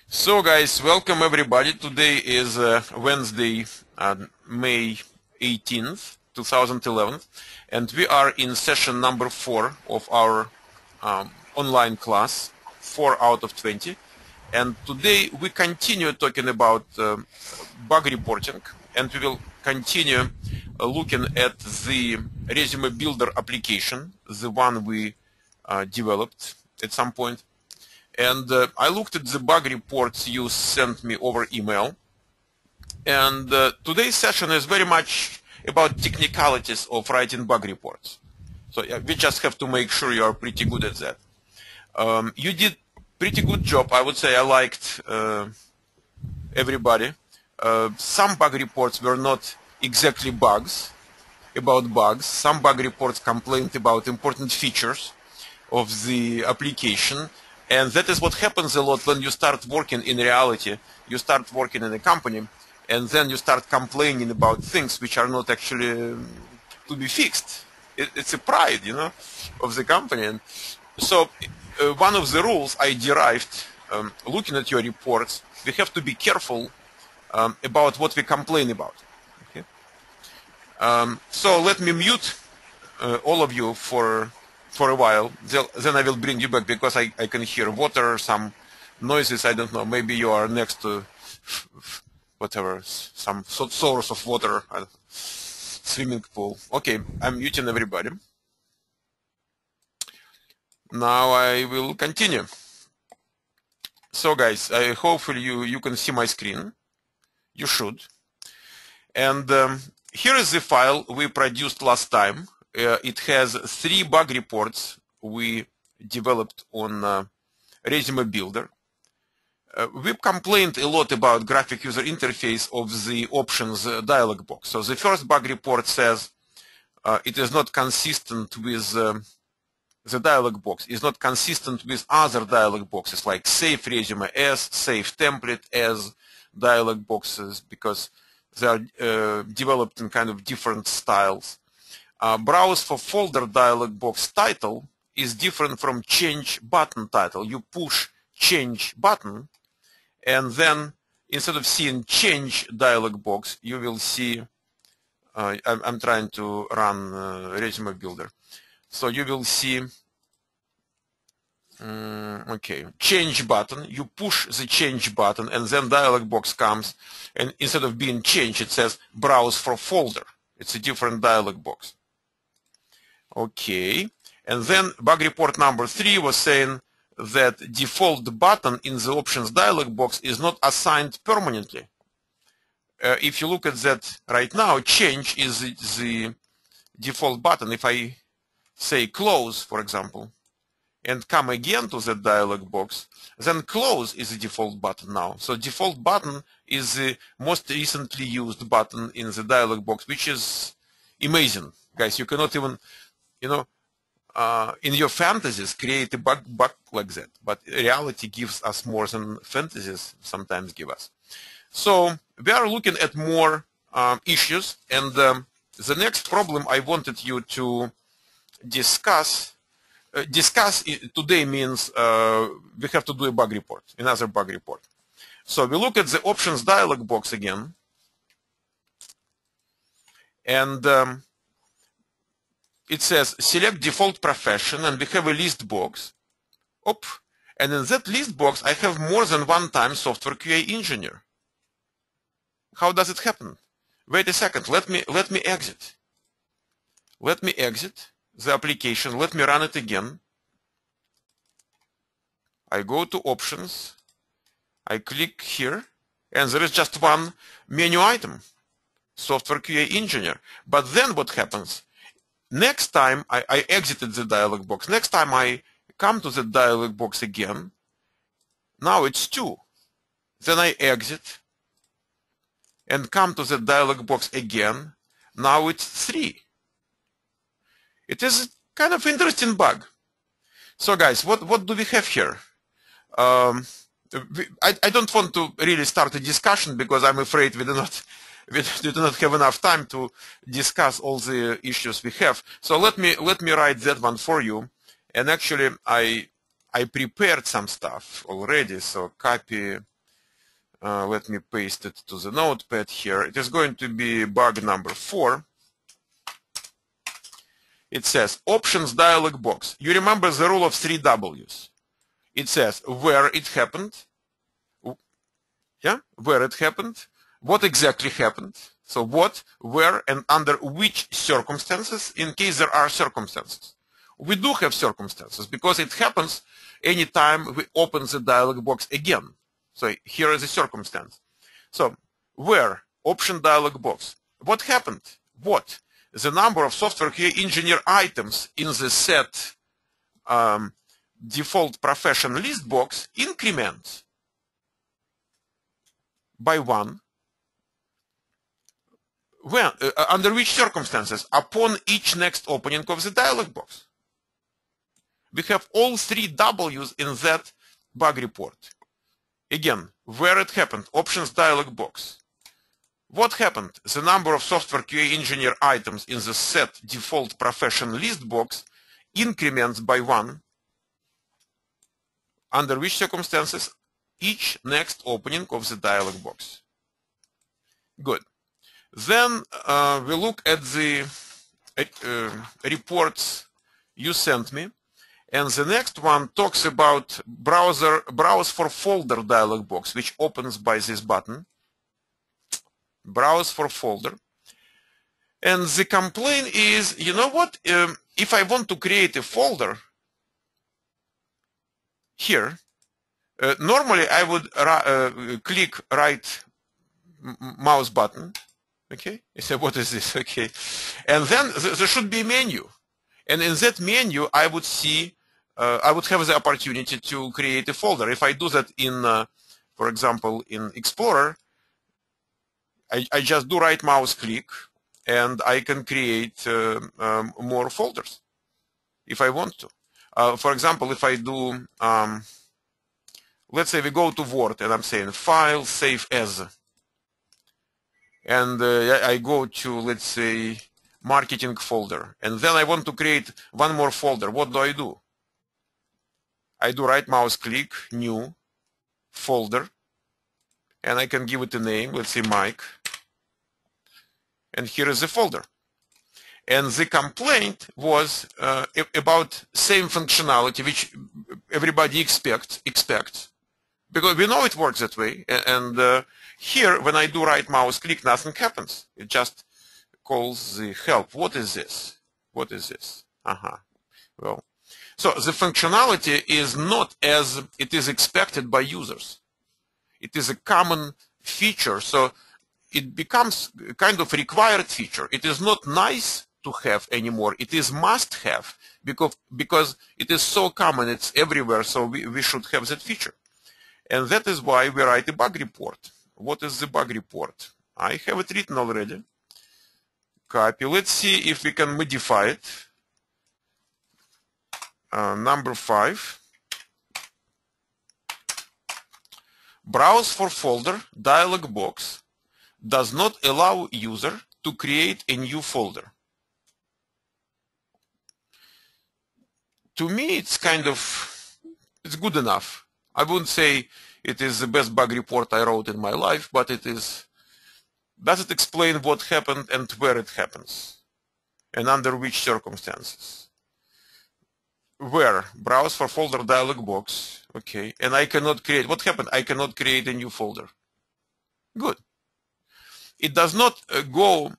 So guys, welcome everybody. Today is Wednesday, May 18th, 2011, and we are in session number 4 of our online class, 4 out of 20. And today we continue talking about bug reporting, and we will continue looking at the Resume Builder application, the one we developed at some point. And I looked at the bug reports you sent me over email. And today's session is very much about technicalities of writing bug reports. So we just have to make sure you are pretty good at that. You did pretty good job. I would say I liked everybody. Some bug reports were not exactly bugs, about bugs. Some bug reports complained about important features of the application. And that is what happens a lot when you start working in reality. You start working in a company, and then you start complaining about things which are not actually to be fixed. It's a pride, you know, of the company. And so one of the rules I derived looking at your reports, we have to be careful about what we complain about. Okay? So let me mute all of you for a while, then I will bring you back because I can hear water, some noises, I don't know, maybe you are next to whatever, some source of water, swimming pool. Okay, I'm muting everybody. Now I will continue. So guys, hopefully you can see my screen. You should. And here is the file we produced last time. It has 3 bug reports we developed on Resume Builder. We've complained a lot about graphic user interface of the options dialog box. So the first bug report says it is not consistent with the dialog box. It's not consistent with other dialog boxes like Save Resume As, Save Template As dialog boxes because they are developed in kind of different styles. Browse for folder dialog box title is different from change button title. You push change button, and then instead of seeing change dialog box, you will see, I'm trying to run Resume Builder. So you will see, okay, change button. You push the change button, and then dialog box comes, and instead of being change, it says browse for folder. It's a different dialog box. Okay, and then bug report number 3 was saying that default button in the options dialog box is not assigned permanently. If you look at that right now, change is the default button. If I say close, for example, and come again to that dialog box, then close is the default button now. So default button is the most recently used button in the dialog box, which is amazing. Guys, you cannot even, you know, in your fantasies create a bug like that, but reality gives us more than fantasies sometimes give us. So we are looking at more issues, and the next problem I wanted you to discuss today means we have to do a bug report, another bug report. So we look at the options dialog box again, and it says select default profession, and we have a list box. And in that list box, I have more than one time software QA engineer. How does it happen? Wait a second. Let me exit. Let me exit the application. Let me run it again. I go to options. I click here, and there is just one menu item, software QA engineer. But then what happens? Next time I exited the dialog box. Next time I come to the dialog box again. Now it's 2. Then I exit and come to the dialog box again. Now it's 3. It is kind of interesting bug. So guys, what do we have here? I don't want to really start a discussion because I'm afraid we do not have enough time to discuss all the issues we have. So let me write that one for you. And actually, I prepared some stuff already. So copy Let me paste it to the notepad here. It is going to be bug number 4. It says options dialog box. You remember the rule of 3 W's. It says where it happened. Yeah, where it happened. What exactly happened. So what, where, and under which circumstances, in case there are circumstances. We do have circumstances because it happens anytime we open the dialog box again. So here is a circumstance. So where, option dialog box. What happened? What? The number of software QA engineer items in the set default profession list box increments by 1. When, under which circumstances? Upon each next opening of the dialog box. We have all 3 W's in that bug report. Again, where it happened, options dialog box. What happened? The number of software QA engineer items in the set default profession list box increments by 1. Under which circumstances? Each next opening of the dialog box. Good. Then we look at the reports you sent me. And the next one talks about browse for folder dialog box, which opens by this button. Browse for folder. And the complaint is, you know what, if I want to create a folder here, normally I would click right mouse button. Okay, I say, what is this? Okay, and then there should be a menu. And in that menu, I would see, I would have the opportunity to create a folder. If I do that in, for example, in Explorer, I just do right mouse click and I can create more folders if I want to. For example, if I do, let's say we go to Word and I'm saying File, Save As. And I go to, let's say, marketing folder. And then I want to create one more folder. What do? I do right mouse click, new, folder. And I can give it a name, let's say Mike. And here is the folder. And the complaint was about same functionality, which everybody expects. Because we know it works that way. And here, when I do right mouse click, nothing happens. It just calls the help. What is this? What is this? Well, so the functionality is not as it is expected by users. It is a common feature, so it becomes kind of required feature. It is not nice to have anymore. It is must have because it is so common. It's everywhere, so we should have that feature. And that is why we write a bug report. What is the bug report? I have it written already. Copy. Let's see if we can modify it. Number 5. Browse for folder dialog box does not allow user to create a new folder. To me, it's it's good enough. I wouldn't say it is the best bug report I wrote in my life, but it is. Does it explain what happened and where it happens? And under which circumstances? Where? Browse for folder dialog box. Okay. And I cannot create. What happened? I cannot create a new folder. Good. It does not go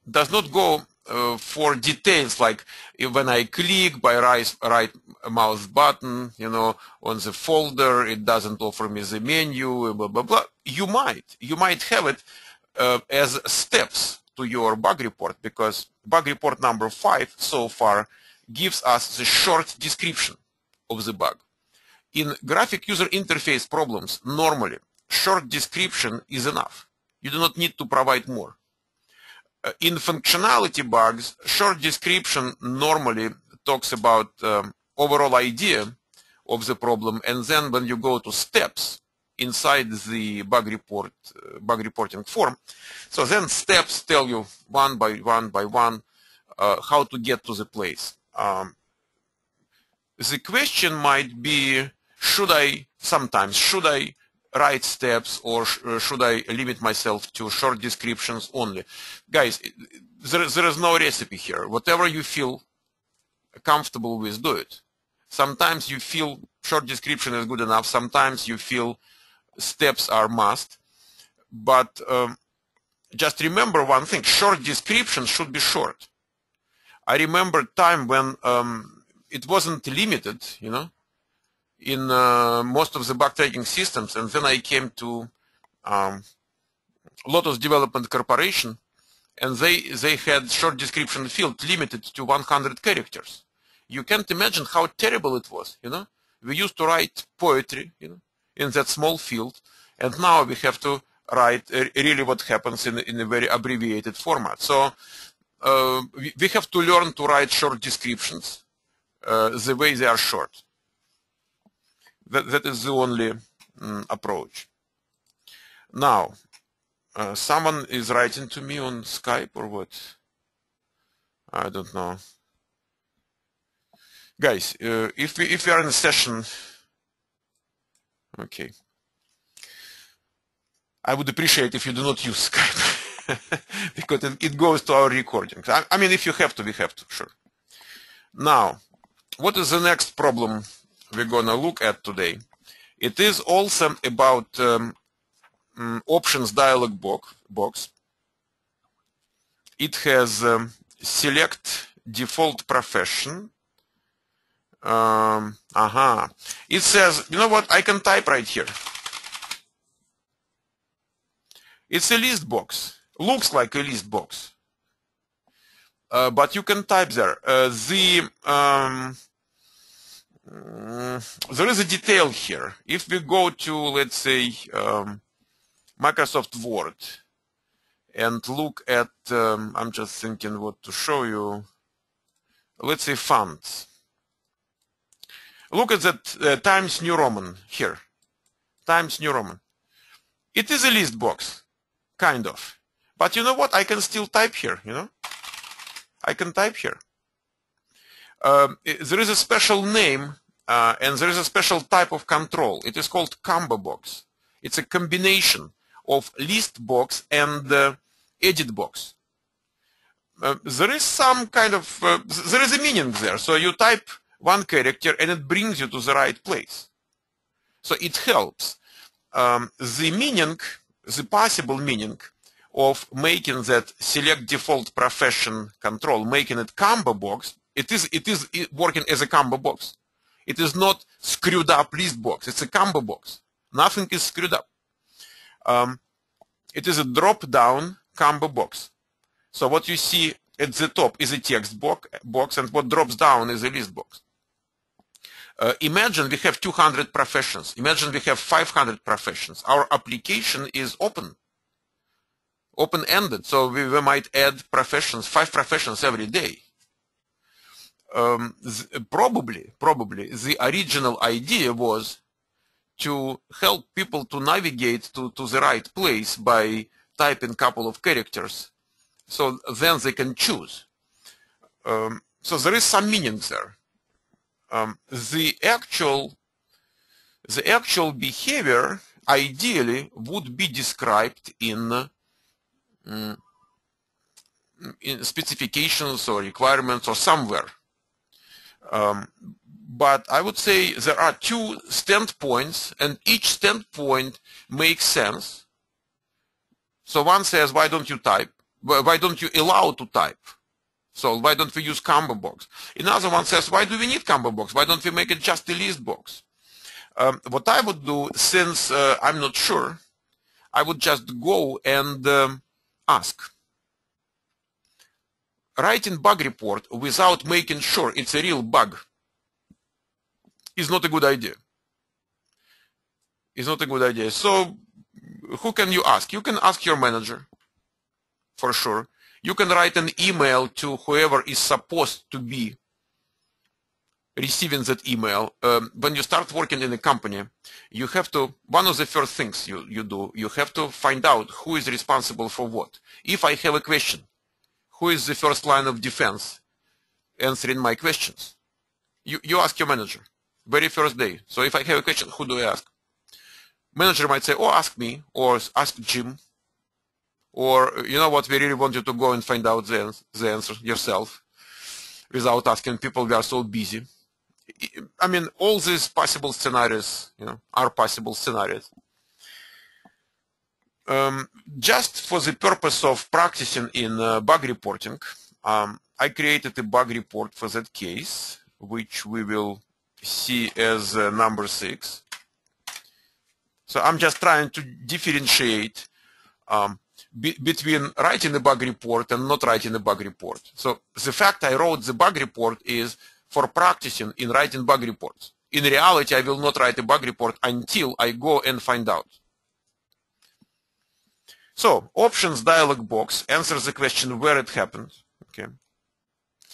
for details like when I click by right mouse button, on the folder, it doesn't offer me the menu, blah, blah, blah. You might have it as steps to your bug report, because bug report number 5 so far gives us the short description of the bug. In graphic user interface problems, normally short description is enough. You do not need to provide more. In functionality bugs, short description normally talks about overall idea of the problem, and then when you go to steps inside the bug reporting form, so then steps tell you one by one how to get to the place. The question might be, should I write steps, or should I limit myself to short descriptions only? Guys, there is no recipe here. Whatever you feel comfortable with, do it. Sometimes you feel short description is good enough. Sometimes you feel steps are must. But just remember one thing, short description should be short. I remember time when it wasn't limited, you know, in most of the bug tracking systems, and then I came to Lotus Development Corporation, and they had short description field limited to 100 characters. You can't imagine how terrible it was, you know. We used to write poetry, you know, in that small field, and now we have to write really what happens in a very abbreviated format. So we have to learn to write short descriptions the way they are short. That is the only approach. Now, someone is writing to me on Skype or what? I don't know. Guys, if we are in a session, okay. I would appreciate if you do not use Skype because it goes to our recordings. I mean, if you have to, we have to, sure. Now, what is the next problem we're gonna look at today? It is also about options dialog box. It has select default profession. It says, you know what, I can type right here. It's a list box. Looks like a list box. But you can type there. There is a detail here. If we go to, let's say, Microsoft Word and look at, I'm just thinking what to show you. Let's say fonts. Look at that Times New Roman here. Times New Roman. It is a list box, kind of. But you know what? I can still type here, you know? I can type here. There is a special name and there is a special type of control. It is called combo box. It's a combination of list box and edit box. There is some kind of, there is a meaning there. So you type one character and it brings you to the right place. So it helps. The meaning, the possible meaning of making that select default profession control, making it combo box, it is working as a combo box. It is not screwed up list box. It's a combo box. Nothing is screwed up. It is a drop-down combo box. So what you see at the top is a text box, and what drops down is a list box. Imagine we have 200 professions. Imagine we have 500 professions. Our application is open-ended, so we might add professions, 5 professions every day. Probably the original idea was to help people to navigate to the right place by typing a couple of characters, so then they can choose. So there is some meaning there. The actual behavior ideally would be described in specifications or requirements or somewhere. But I would say there are 2 standpoints, and each standpoint makes sense. So one says, why don't you type? Why don't you allow to type? So why don't we use combo box? Another one says, why do we need combo box? Why don't we make it just a list box? What I would do, since I'm not sure, I would just go and ask. Writing bug report without making sure it's a real bug is not a good idea. It's not a good idea. So who can you ask? You can ask your manager, for sure. You can write an email to whoever is supposed to be receiving that email. When you start working in a company, you have to, one of the first things you do, you have to find out who is responsible for what. If I have a question, who is the first line of defense answering my questions? You ask your manager, very first day. So if I have a question, who do I ask? Manager might say, oh, ask me, or ask Jim, or you know what, we really want you to go and find out the answer yourself without asking people. We are so busy. I mean, all these possible scenarios, are possible scenarios. Just for the purpose of practicing in bug reporting, I created a bug report for that case, which we will see as number 6. So I'm just trying to differentiate between writing a bug report and not writing a bug report. So the fact I wrote the bug report is for practicing in writing bug reports. In reality, I will not write a bug report until I go and find out. So options dialog box answers the question where it happened. Okay.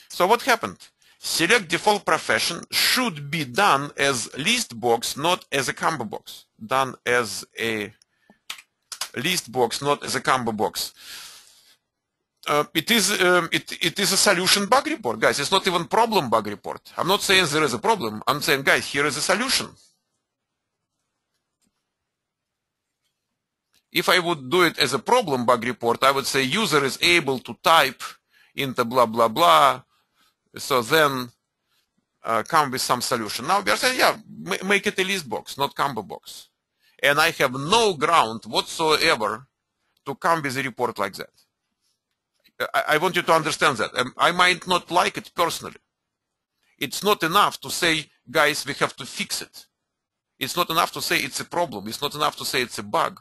So what happened? Select default profession should be done as list box, not as a combo box. Done as a list box, not as a combo box. It is a solution bug report, guys. It's not even problem bug report. I'm not saying there is a problem. I'm saying, guys, here is a solution. If I would do it as a problem bug report, I would say user is able to type into blah, blah, blah. So then come with some solution. Now we are saying, yeah, make it a list box, not combo box. And I have no ground whatsoever to come with a report like that. I want you to understand that. I might not like it personally. It's not enough to say, guys, we have to fix it. It's not enough to say it's a problem. It's not enough to say it's a bug.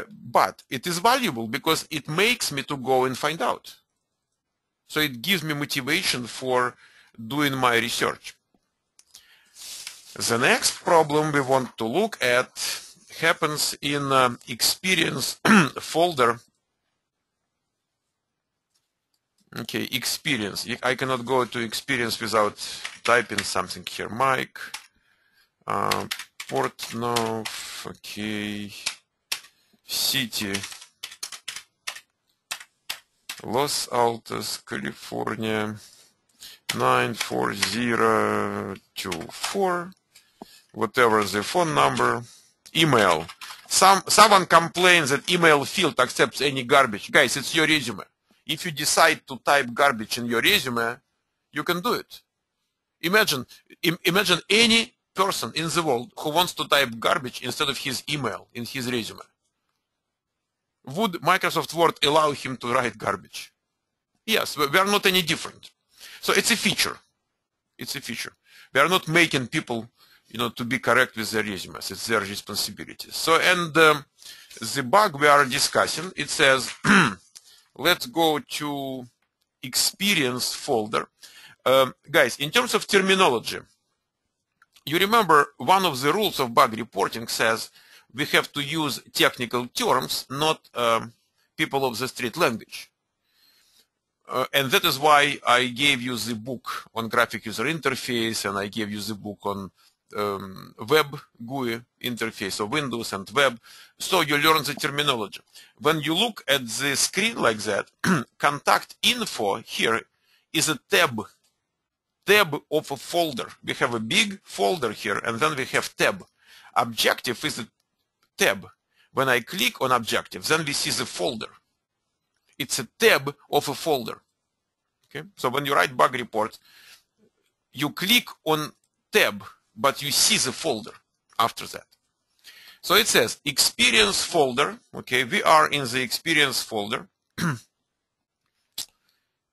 But it is valuable because it makes me to go and find out. So it gives me motivation for doing my research. The next problem we want to look at happens in experience folder. Okay, experience. I cannot go to experience without typing something here. Mike, Portnoy, okay, city, Los Altos, California, 94024, whatever the phone number, email. Someone complains that email field accepts any garbage. Guys, it's your resume. If you decide to type garbage in your resume, you can do it. Imagine any person in the world who wants to type garbage instead of his email in his resume. Would Microsoft Word allow him to write garbage? Yes, we are not any different. So it's a feature. It's a feature. We are not making people, to be correct with their resumes. It's their responsibility. So, and the bug we are discussing, it says, let's go to experience folder. Guys, in terms of terminology, you remember one of the rules of bug reporting says we have to use technical terms, not people of the street language. And that is why I gave you the book on graphic user interface, and I gave you the book on web GUI interface of Windows and web. So you learn the terminology. When you look at the screen like that, contact info here is a tab of a folder. We have a big folder here, and then we have tab. Objective is a tab. When I click on objective, then we see the folder. It's a tab of a folder. Okay? So when you write bug report, you click on tab, but you see the folder after that. So it says experience folder. Okay, we are in the experience folder.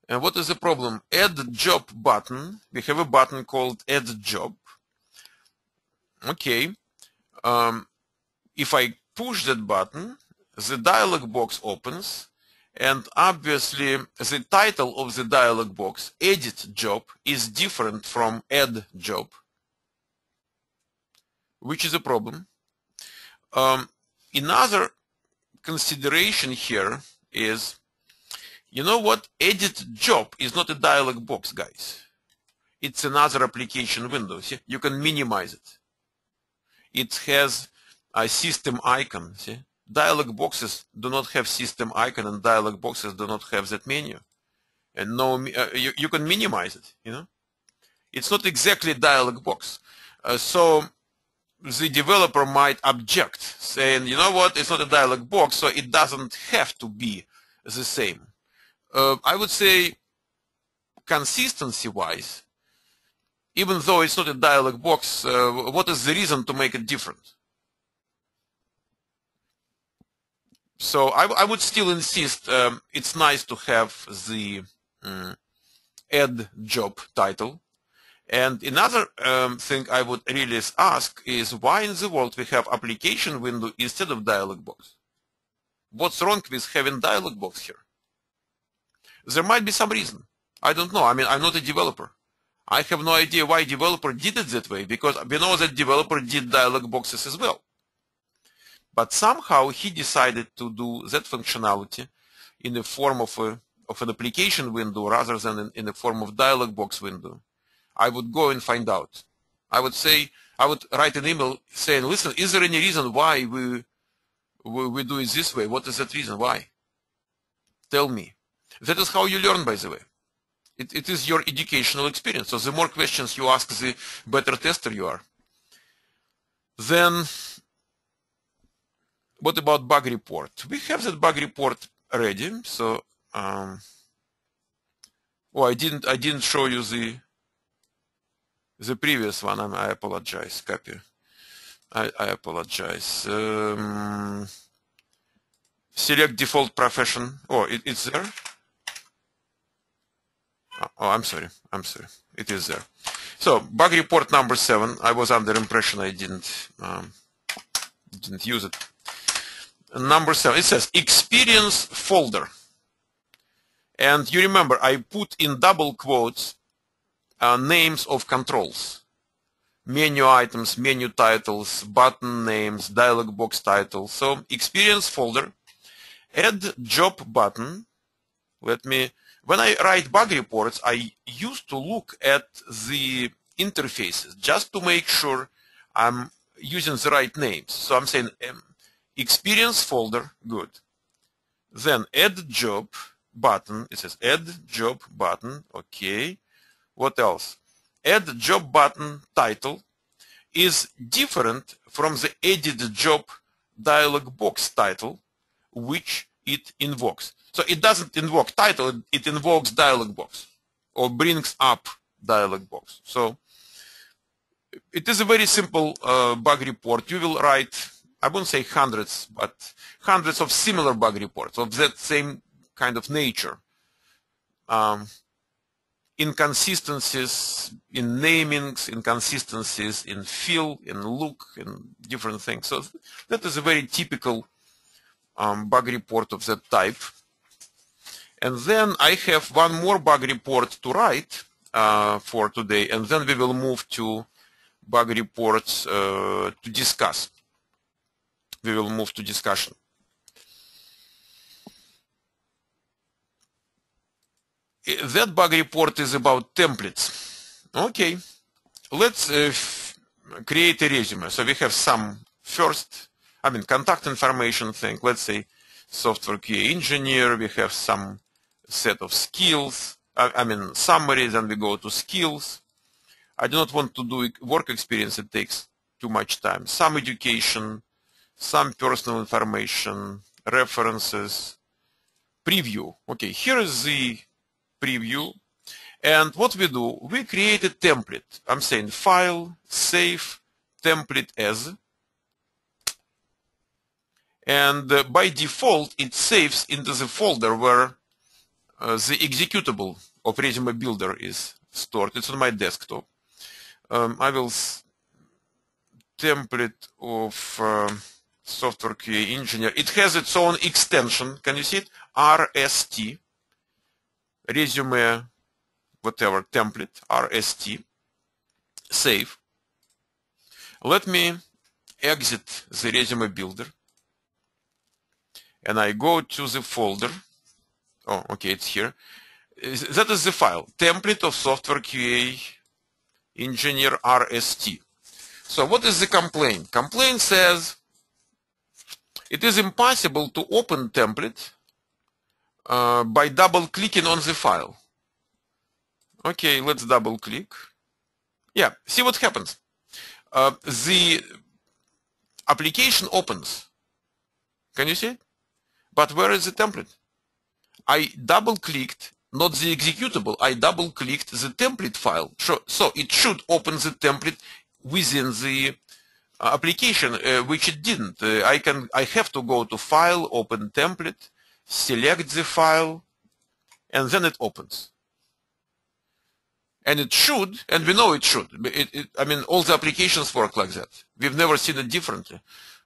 And what is the problem? Add job button. We have a button called add job. Okay. If I push that button, the dialog box opens, and obviously the title of the dialog box, edit job, is different from add job, which is a problem. Another consideration here is, you know what? Edit job is not a dialog box, guys. It's another application window. See? You can minimize it. It has a system icon. See? Dialog boxes do not have system icon, and dialog boxes do not have that menu. And no, you can minimize it. It's not exactly a dialog box. So the developer might object, saying, you know what, it's not a dialog box, so it doesn't have to be the same. I would say, consistency-wise, even though it's not a dialog box, what is the reason to make it different? So I would still insist it's nice to have the add job title. And another thing I would really ask is, why in the world we have application window instead of dialog box? What's wrong with having dialog box here? There might be some reason. I don't know. I mean, I'm not a developer. I have no idea why developer did it that way, because we know that developer did dialog boxes as well. But somehow he decided to do that functionality in the form of an application window rather than in the form of dialog box window. I would go and find out. I would write an email saying, listen, is there any reason why we do it this way? What is that reason? Why? Tell me. That is how you learn, by the way. It is your educational experience. So the more questions you ask, the better tester you are. Then, what about bug report? We have that bug report ready. So, oh, I didn't show you the previous one. I apologize. Copy. I apologize. Select default profession. Oh, it's there. Oh, I'm sorry. It is there. So bug report number 7. I was under impression I didn't use it. Number 7. It says experience folder. And you remember I put in double quotes names of controls. Menu items, menu titles, button names, dialog box titles. So experience folder. Add job button. When I write bug reports, I used to look at the interfaces just to make sure I'm using the right names. So I'm saying experience folder, good. Then add job button. It says add job button, okay. What else? Add job button title is different from the edit job dialog box title, which it invokes. So it doesn't invoke title, it invokes dialog box or brings up dialog box. So it is a very simple bug report. You will write, I wouldn't say hundreds, but hundreds of similar bug reports of that same kind of nature. Inconsistencies in namings, inconsistencies in feel, in look, in different things. So that is a very typical bug report of that type. And then I have one more bug report to write for today, and then we will move to bug reports to discuss. We will move to discussion. That bug report is about templates. Okay, let's create a resume. So we have some contact information thing. Let's say software QA engineer. We have some set of skills. Summary. Then we go to skills. I do not want to do work experience. It takes too much time. Some education, some personal information, references, preview. Okay, here is the preview. And what we do, we create a template. I'm saying file, save, template as. And by default, it saves into the folder where the executable of ResumeBuilder is stored. It's on my desktop. I will template of software QA engineer. It has its own extension. Can you see it? RST. Resume, whatever, template, RST. Save. Let me exit the ResumeBuilder. And I go to the folder. Oh, okay, it's here. That is the file, template of software QA engineer RST. So what is the complaint? Complaint says it is impossible to open template by double clicking on the file. Okay, let's double click. Yeah, see what happens. The application opens. Can you see it? But where is the template? I double-clicked, not the executable, I double-clicked the template file. So it should open the template within the application, which it didn't. I have to go to File, Open Template, select the file, and then it opens. And it should, and we know it should. I mean, all the applications work like that. We've never seen it differently.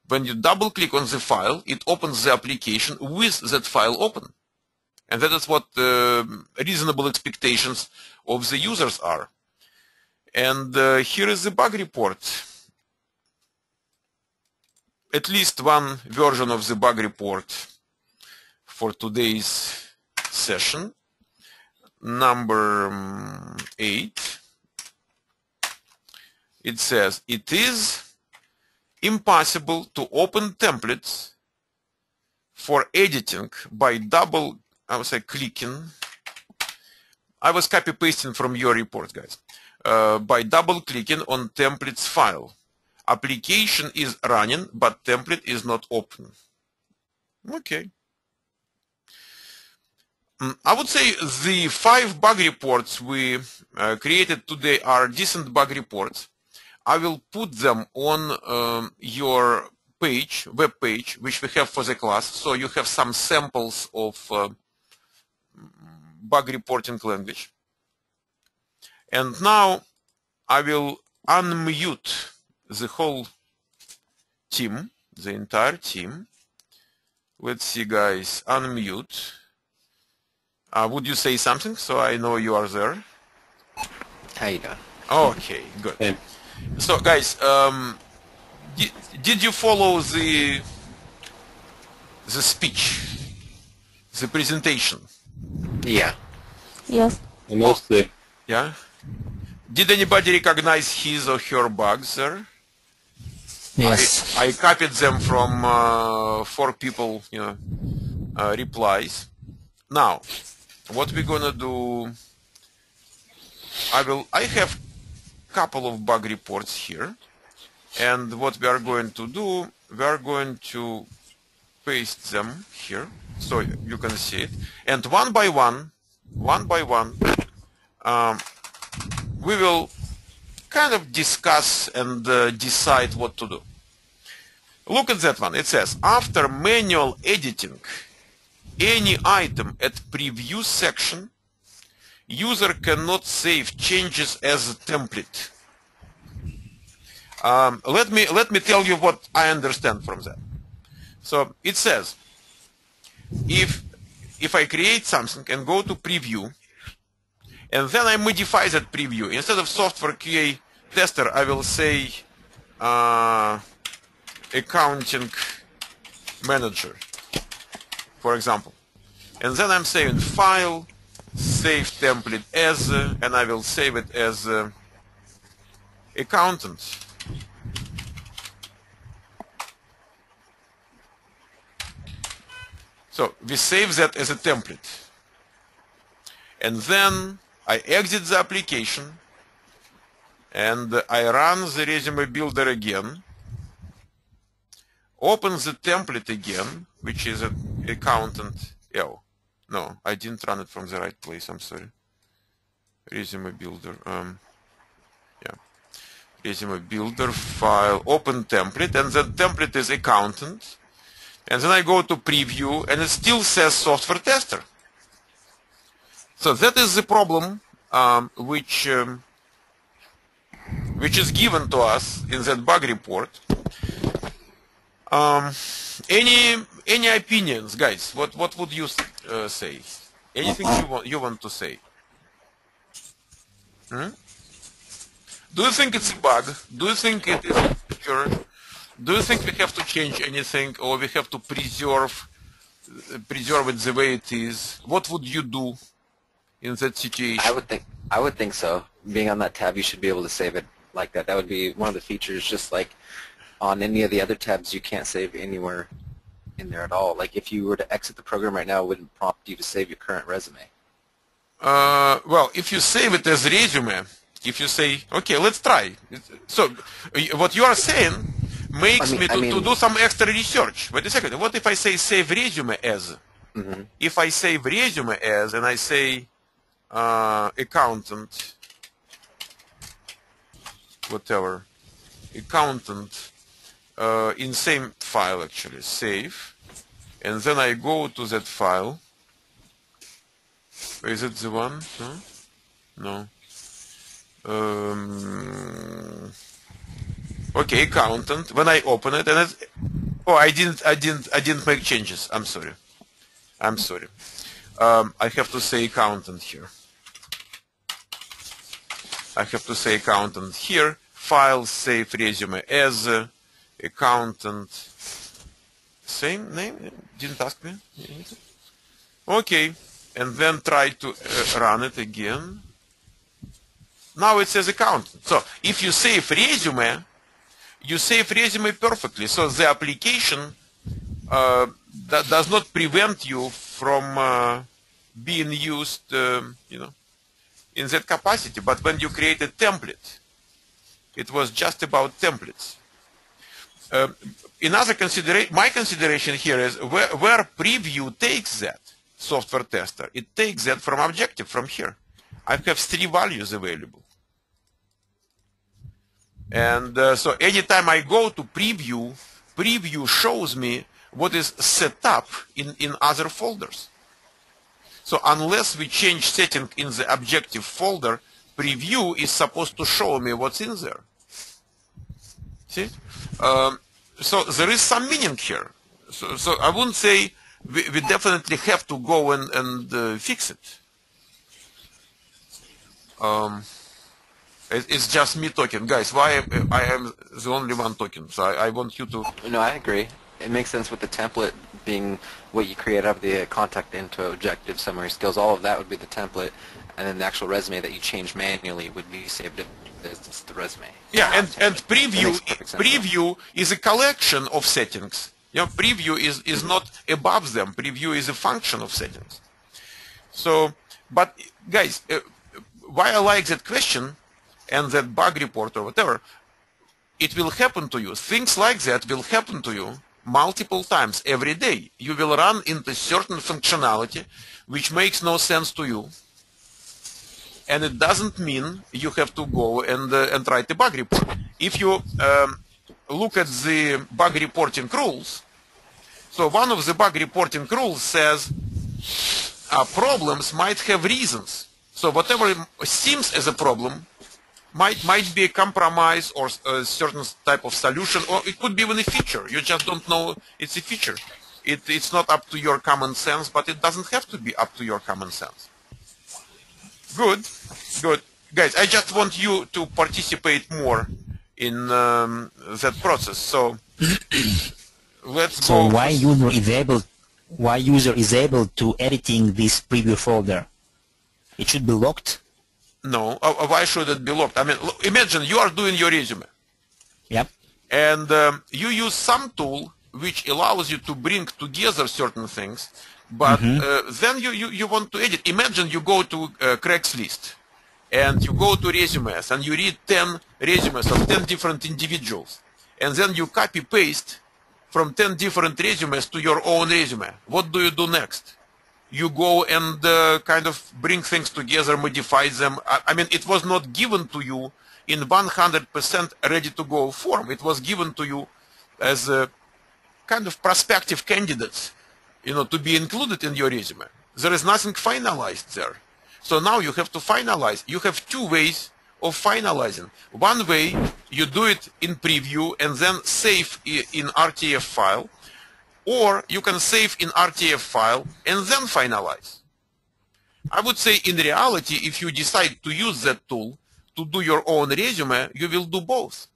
When you double-click on the file, it opens the application with that file open. And that is what reasonable expectations of the users are. And here is the bug report. At least one version of the bug report for today's session. Number 8. It says, it is impossible to open templates for editing by clicking. I was copy pasting from your report, guys. By double clicking on templates file. Application is running, but template is not open. Okay. I would say the 5 bug reports we created today are decent bug reports. I will put them on your page, web page, which we have for the class. So you have some samples of bug reporting language. And now I will unmute the whole team, the entire team. Let's see, guys, unmute. Would you say something so I know you are there? How you doing? Okay, good. Hey. So, guys, did you follow the speech, the presentation? Yeah. Yes. Mostly. Yeah. Did anybody recognize his or her bugs there? Yes. I copied them from 4 people, replies. Now, what we're gonna do? I have couple of bug reports here, and what we are going to do, we are going to paste them here so you can see it, and one by one, we will kind of discuss and decide what to do. Look at that one. It says, after manual editing any item at preview section, user cannot save changes as a template. Let me tell you what I understand from that. So it says, if I create something and go to preview, and then I modify that preview, instead of software QA tester, I will say accounting manager, for example. And then I'm saying file, save template as, and I will save it as accountant. So we save that as a template. And then I exit the application and I run the resume builder again, open the template again, which is an accountant. Oh, no, I didn't run it from the right place, I'm sorry. Resume builder, yeah. Resume builder file, open template, and the template is accountant. And then I go to preview and it still says software tester. So that is the problem which is given to us in that bug report. Any opinions, guys? What would you say? Anything you want to say? Do you think it's a bug? Do you think it is a feature? Do you think we have to change anything, or we have to preserve it the way it is? What would you do in that situation? I would think so. Being on that tab, you should be able to save it like that. That would be one of the features. Just like on any of the other tabs, you can't save anywhere in there at all. Like if you were to exit the program right now, it wouldn't prompt you to save your current resume. Well, if you save it as resume, if you say, okay, let's try. So what you are saying, makes me to do some extra research. Wait a second. What if I say save resume as? If I save resume as and I say accountant, whatever, accountant in same file actually, save, and then I go to that file. Is it the one? No. Okay, accountant. When I open it, and it's, oh, I didn't make changes. I'm sorry. I have to say accountant here. File, save resume as accountant. Same name? Didn't ask me. Okay, and then try to run it again. Now it says accountant. So if you save resume, you save resume perfectly. So the application that does not prevent you from being used, in that capacity. But when you create a template, it was just about templates. Another consideration, my consideration here is where preview takes that software tester. It takes that from objective, from here. I have 3 values available. And so anytime I go to preview, preview shows me what is set up in other folders. So unless we change setting in the objective folder, preview is supposed to show me what's in there. See? So there is some meaning here. So I wouldn't say we definitely have to go and fix it. It's just me talking. Guys, why I am the only one talking? So I want you to... No, I agree. It makes sense with the template being what you create out of the contact into objective summary skills. All of that would be the template, and then the actual resume that you change manually would be saved as the resume. Yeah, and preview is a collection of settings. Preview is not above them. Preview is a function of settings. So, but guys, why I like that question and that bug report or whatever, it will happen to you. Things like that will happen to you multiple times every day. You will run into certain functionality which makes no sense to you, and it doesn't mean you have to go and write a bug report. If you look at the bug reporting rules, so one of the bug reporting rules says problems might have reasons. So whatever seems as a problem might be a compromise or a certain type of solution, or it could be even a feature. You just don't know it's a feature. It's not up to your common sense, but it doesn't have to be up to your common sense. Good. Guys, I just want you to participate more in that process. So let's go. So why user is able to editing this preview folder? It should be locked? No. Why should it be locked? I mean, imagine you are doing your resume. Yep. And you use some tool which allows you to bring together certain things, but then you want to edit. Imagine you go to Craigslist and you go to resumes and you read 10 resumes of 10 different individuals, and then you copy paste from 10 different resumes to your own resume. What do you do next? You go and kind of bring things together, modify them. I mean, it was not given to you in 100% ready-to-go form. It was given to you as a kind of prospective candidates, to be included in your resume. There is nothing finalized there. So now you have to finalize. You have 2 ways of finalizing. One way, you do it in preview and then save in RTF file. Or you can save in RTF file and then finalize. I would say in reality, if you decide to use that tool to do your own resume, you will do both.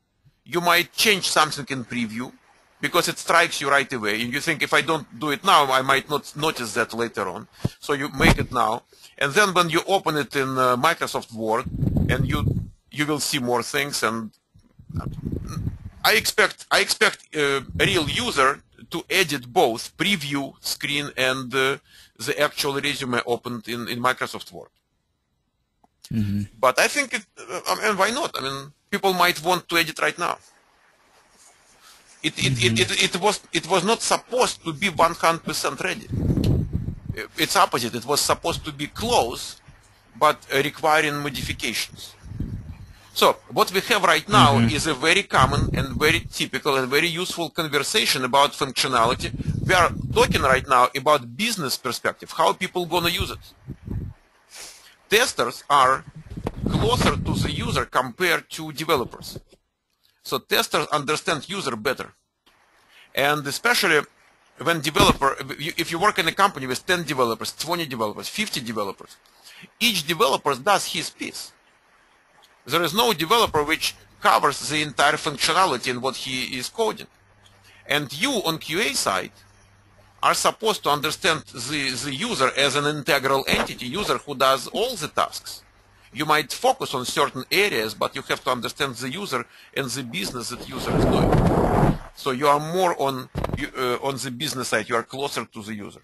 You might change something in preview because it strikes you right away, and you think if I don't do it now, I might not notice that later on. So you make it now, and then when you open it in Microsoft Word, and you will see more things. And I expect a real user to edit both preview screen and the actual resume opened in Microsoft Word. But I think and why not? I mean, people might want to edit right now. it was not supposed to be 100% ready. It's opposite. It was supposed to be close, but requiring modifications. So what we have right now is a very common and very typical and very useful conversation about functionality. We are talking right now about business perspective, how people gonna use it. Testers are closer to the user compared to developers. So testers understand user better. And especially when developer, if you work in a company with 10 developers, 20 developers, 50 developers, each developer does his piece. There is no developer which covers the entire functionality in what he is coding. And you on QA side are supposed to understand the user as an integral entity, user who does all the tasks. You might focus on certain areas, but you have to understand the user and the business that user is doing. So you are more on the business side, you are closer to the user.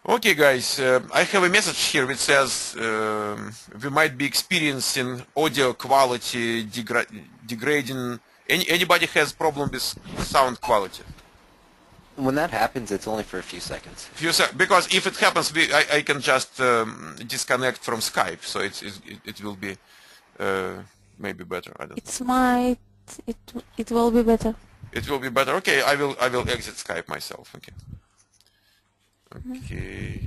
Okay, guys, I have a message here which says we might be experiencing audio quality degrading. Anybody has problem with sound quality? When that happens, it's only for a few seconds. Because if it happens, I can just disconnect from Skype, so it will be maybe better. I don't know. It will be better. It will be better. Okay, I will exit Skype myself. Okay. Okay.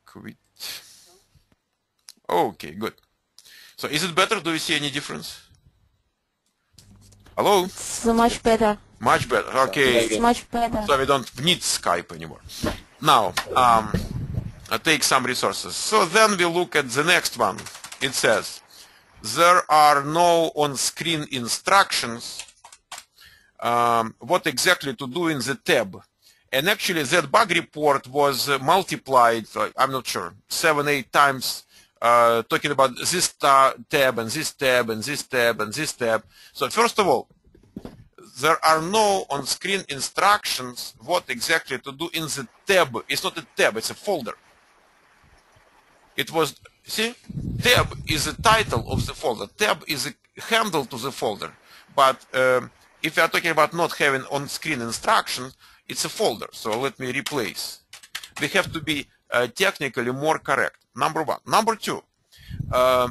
Quit. Okay, good. So is it better? Do you see any difference? Hello? It's much better. Much better. Okay. It's much better. So we don't need Skype anymore. Now, I take some resources. So then we look at the next one. It says, there are no on-screen instructions what exactly to do in the tab. And actually that bug report was multiplied, I'm not sure, 7-8 times, talking about this tab and this tab and this tab and this tab. So first of all, there are no on-screen instructions what exactly to do in the tab. It's not a tab, it's a folder. It was, see, tab is the title of the folder. Tab is a handle to the folder. But if you are talking about not having on-screen instructions, it's a folder. So let me replace. We have to be technically more correct. Number one. Number two,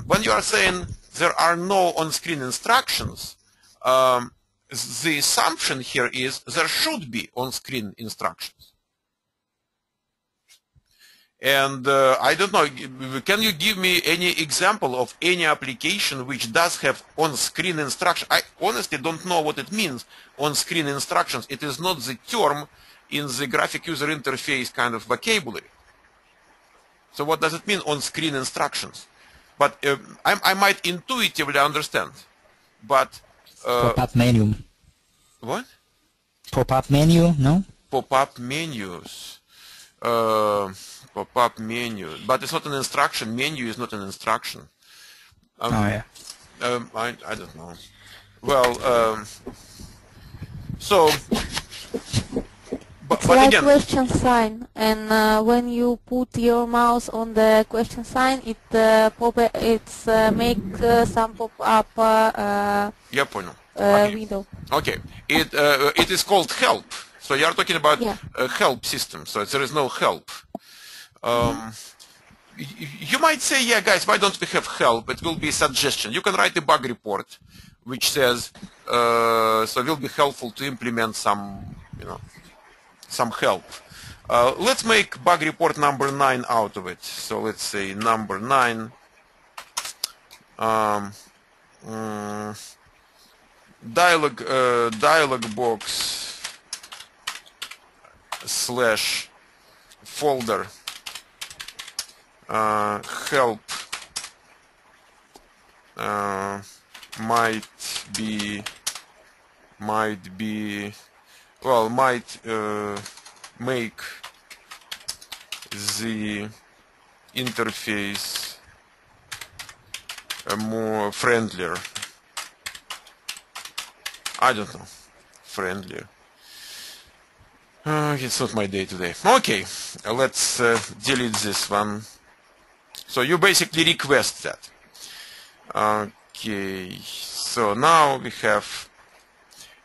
when you are saying there are no on-screen instructions, the assumption here is there should be on-screen instructions. And I don't know, can you give me any example of any application which does have on-screen instruction? I honestly don't know what it means, on-screen instructions. It is not the term in the graphic user interface kind of vocabulary. So what does it mean, on-screen instructions? But I might intuitively understand. But pop-up menu. What? Pop-up menu, no? Pop-up menus. Pop-up menu, but it's not an instruction. Menu is not an instruction. Oh yeah. I don't know. Well, so, but like again, question sign, and when you put your mouse on the question sign, it's make some pop-up yeah, понял. Okay. window. Okay, it is called help. So you are talking about Yeah. a help system. So there is no help. You might say, yeah, guys, why don't we have help? It will be a suggestion. You can write a bug report which says, so it will be helpful to implement some, some help. Let's make bug report number 9 out of it. So let's say number 9. Dialog box / folder help might make the interface more friendlier. I don't know, friendlier. It's not my day today. Okay, let's delete this one. So you basically request that. Okay, so now we have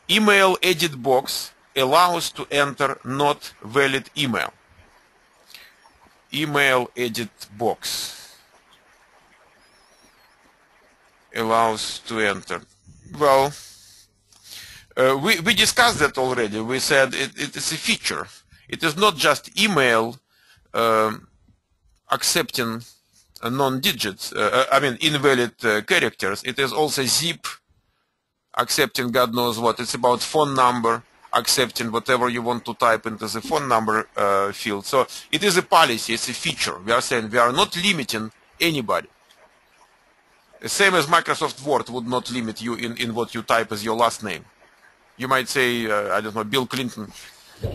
email edit box allows to enter not valid email. Email edit box allows to enter. Well, we discussed that already. We said it is a feature. It is not just email accepting non-digits, I mean invalid characters. It is also zip accepting God knows what. It's about phone number, accepting whatever you want to type into the phone number field. So it is a policy, it's a feature. We are saying we are not limiting anybody. The same as Microsoft Word would not limit you in what you type as your last name. You might say, I don't know, Bill Clinton. So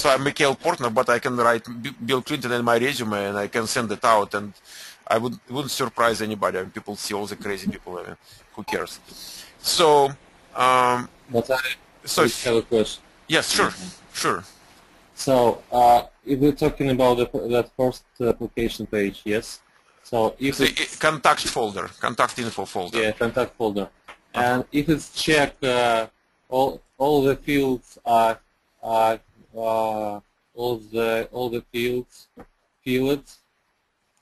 I'm Mikhail Portner, but I can write Bill Clinton in my resume and I can send it out, and I wouldn't surprise anybody. I mean, people see all the crazy people. I mean, who cares? So, but I have a question. Yes, sure, sure. So, if we're talking about that first application page, yes. So if the contact folder, contact info folder. Yeah, contact folder, and if it's checked, all the fields are all the fields filled.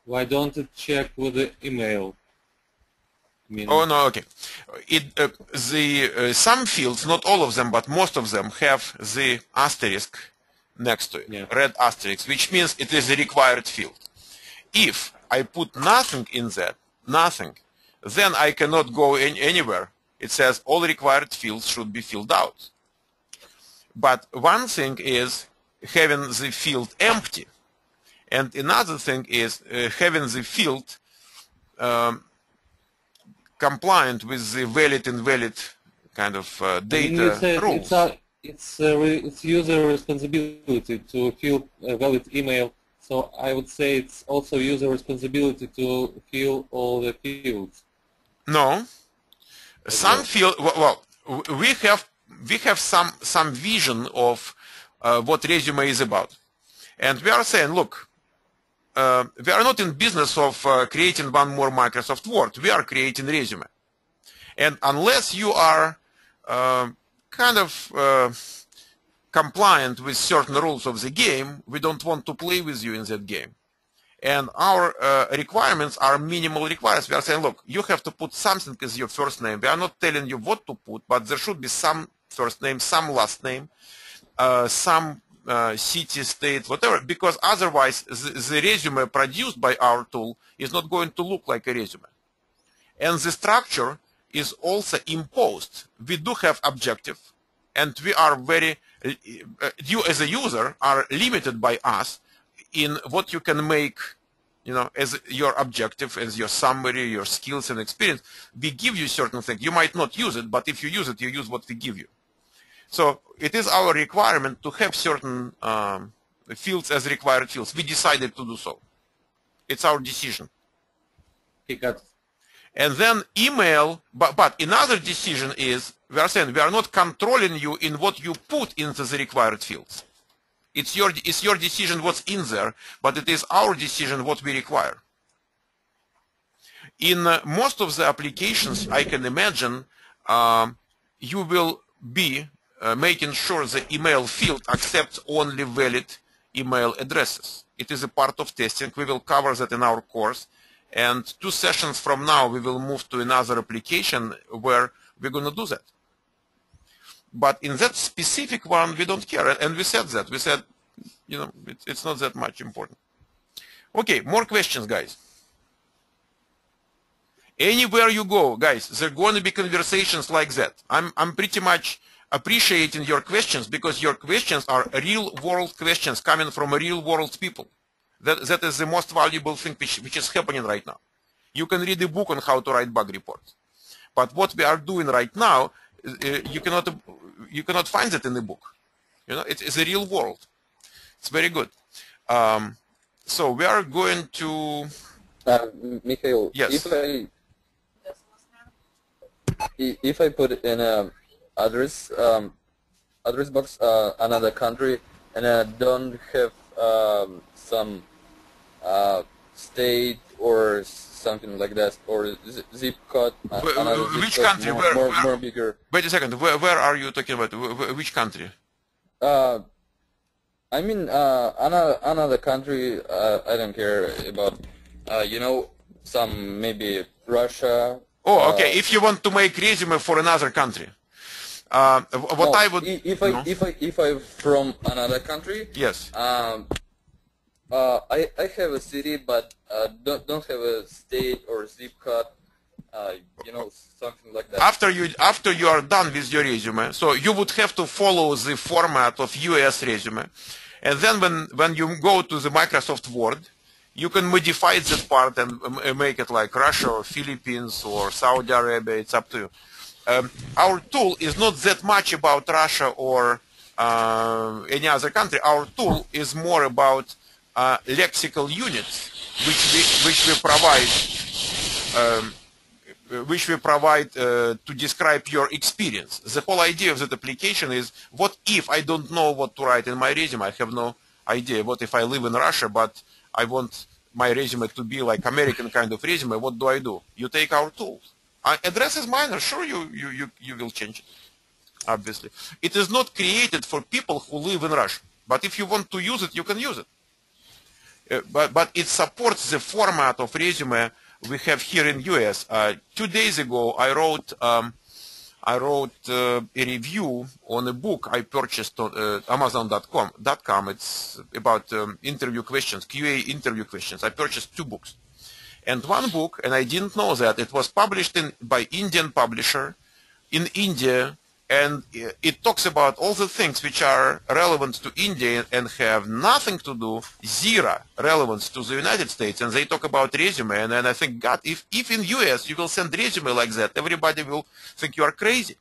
Why don't it check with the email? Oh no, okay. Some fields, not all of them, but most of them have the asterisk next to it, yeah. Red asterisk, which means it is a required field. If I put nothing in that, nothing, then I cannot go anywhere. It says all required fields should be filled out. But one thing is having the field empty, and another thing is having the field compliant with the valid and invalid kind of data rules. It's user responsibility to fill a valid email. So I would say it's also user responsibility to fill all the fields. No. Some field, well, we have some vision of what resume is about, and we are saying, look, we are not in business of creating one more Microsoft Word. We are creating resume, and unless you are kind of compliant with certain rules of the game, we don't want to play with you in that game. And our requirements are minimal requirements. We are saying, look, you have to put something as your first name. We are not telling you what to put, but there should be some first name, some last name, some city, state, whatever, because otherwise the resume produced by our tool is not going to look like a resume. And the structure is also imposed. We do have objective, and we are very, you as a user are limited by us in what you can make, you know, as your objective, as your summary, your skills and experience. We give you certain things. You might not use it, but if you use it, you use what we give you. So it is our requirement to have certain fields as required fields. We decided to do so. It's our decision. Okay, got it. And then email, but another decision is, we are saying we are not controlling you in what you put into the required fields. It's your decision what's in there, but it is our decision what we require. In most of the applications, I can imagine, you will be making sure the email field accepts only valid email addresses. It is a part of testing. We will cover that in our course. And 2 sessions from now, we will move to another application where we're going to do that. But in that specific one, we don't care. And we said that. We said, you know, it's not that much important. Okay, more questions, guys. Anywhere you go, guys, there are going to be conversations like that. I'm pretty much appreciating your questions because your questions are real-world questions coming from real-world people. That is the most valuable thing which is happening right now. You can read a book on how to write bug reports. But what we are doing right now, you cannot find that in the book. You know, it's a real world. It's very good. So we are going to... Mikhail, yes. If I put in a address box another country and I don't have some state or something like that, or zip code. Another zip Which code country? more bigger. Wait a second. Where are you talking about? Which country? I mean, another country. I don't care about. You know, some maybe Russia. Oh, okay. If you want to make resume for another country, what No, I would. if I'm from another country. Yes. I have a city, but don't have a state or zip code. You know, something like that. After you are done with your resume, so you would have to follow the format of US resume, and then when you go to the Microsoft Word, you can modify that part and make it like Russia or Philippines or Saudi Arabia. It's up to you. Our tool is not that much about Russia or any other country. Our tool is more about lexical units, which we provide to describe your experience. The whole idea of that application is, what if I don't know what to write in my resume? I have no idea. What if I live in Russia, but I want my resume to be like American kind of resume? What do? You take our tools. Address is minor. Sure, you will change it. Obviously, it is not created for people who live in Russia. But if you want to use it, you can use it. But it supports the format of resume we have here in US. 2 days ago, I wrote a review on a book I purchased on Amazon.com. It's about interview questions, QA interview questions. I purchased 2 books. And one book, and I didn't know that, it was published by Indian publisher in India, and it talks about all the things which are relevant to India and have nothing to do, zero relevance to the United States. And they talk about resume, and I think, God, if in US you will send resume like that, everybody will think you are crazy.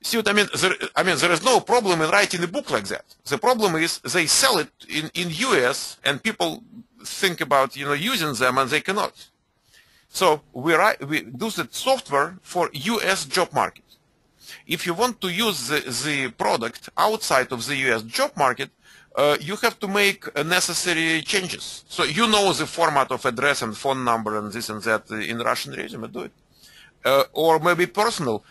See what I mean? There is no problem in writing a book like that. The problem is they sell it in US, and people think about using them, and they cannot. So we do the software for US job market. If you want to use the product outside of the US job market, you have to make necessary changes. So you know the format of address and phone number and this and that in Russian resume, do it. Or maybe personal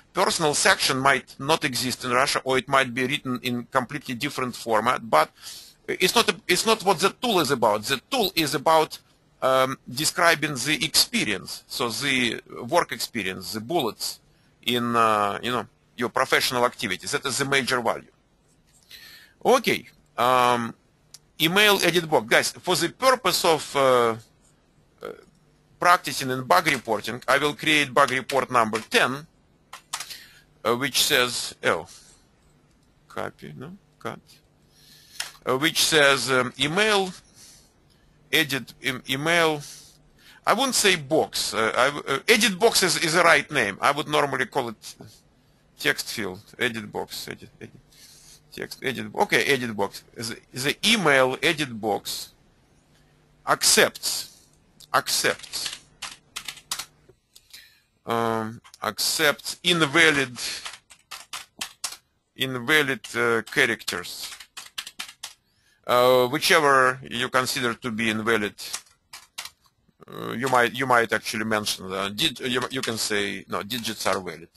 section might not exist in Russia, or it might be written in completely different format. But it's not what the tool is about. The tool is about describing the experience, so the work experience, the bullets in your professional activities. That is the major value. Okay, email edit box, guys. For the purpose of practicing in bug reporting, I will create bug report number 10, which says which says email. Edit email. I wouldn't say box. Edit box is the right name. I would normally call it text field. Edit box. Edit text. Edit. Okay, edit box. The email edit box accepts invalid characters. Whichever you consider to be invalid, you might actually mention you can say no, digits are valid.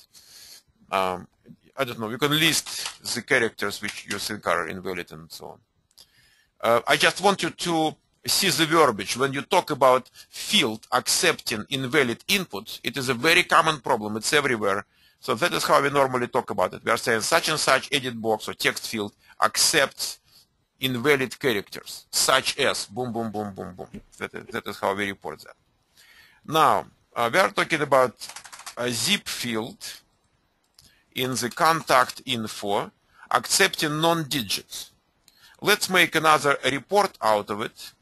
I don't know. You can list the characters which you think are invalid and so on. I just want you to see the verbiage when you talk about field accepting invalid input. It is a very common problem. It's everywhere. So that is how we normally talk about it. We are saying such and such edit box or text field accepts invalid characters, such as boom, boom, boom, boom, boom. That is how we report that. Now, we are talking about a zip field in the contact info accepting non-digits. Let's make another report out of it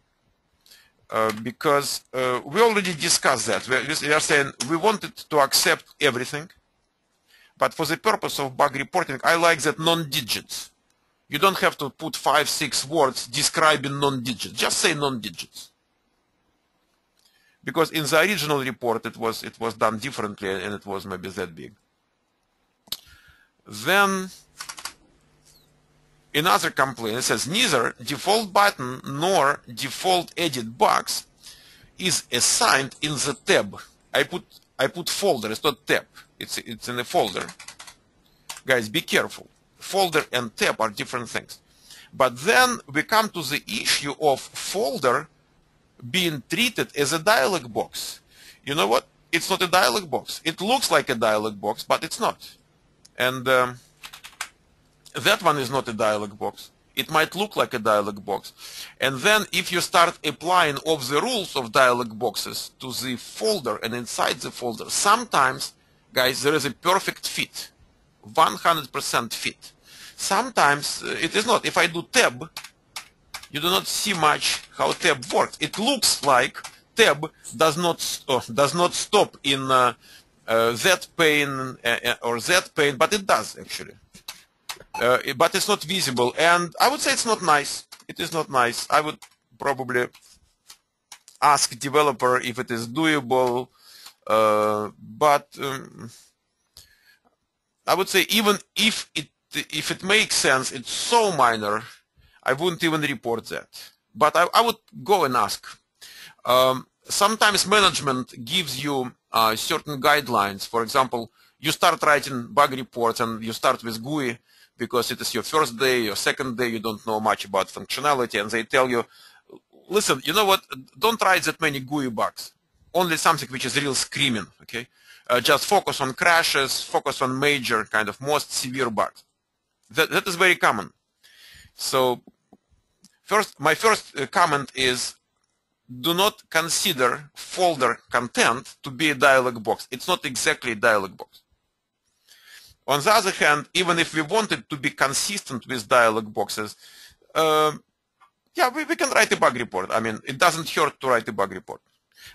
because we already discussed that. We are saying we wanted to accept everything, but for the purpose of bug reporting, I like that non-digits. You don't have to put 5-6 words describing non-digits. Just say non-digits. Because in the original report it was done differently and it was maybe that big. Then another complaint. It says neither default button nor default edit box is assigned in the tab. I put folder. It's not tab. It's in a folder. Guys, be careful. Folder and tab are different things. But then we come to the issue of folder being treated as a dialog box. You know what? It's not a dialog box. It looks like a dialog box, but it's not. And that one is not a dialog box. It might look like a dialog box. And then if you start applying of the rules of dialog boxes to the folder and inside the folder, sometimes, guys, there is a perfect fit. 100% fit. Sometimes it is not. If I do tab, you do not see much how tab works. It looks like tab does not stop in that pane or that pane, but it does actually. But it's not visible, and I would say it's not nice. It is not nice. I would probably ask developer if it is doable, but I would say even if it makes sense, it's so minor, I wouldn't even report that. But I would go and ask. Sometimes management gives you certain guidelines. For example, you start writing bug reports and you start with GUI because it is your first day, your second day, you don't know much about functionality, and they tell you, listen, you know what, don't write that many GUI bugs. Only something which is real screaming, okay? Just focus on crashes, focus on major, kind of most severe bugs. That is very common. So my first comment is, do not consider folder content to be a dialog box. It's not exactly a dialog box. On the other hand, even if we wanted to be consistent with dialog boxes, yeah, we can write a bug report. I mean, it doesn't hurt to write a bug report,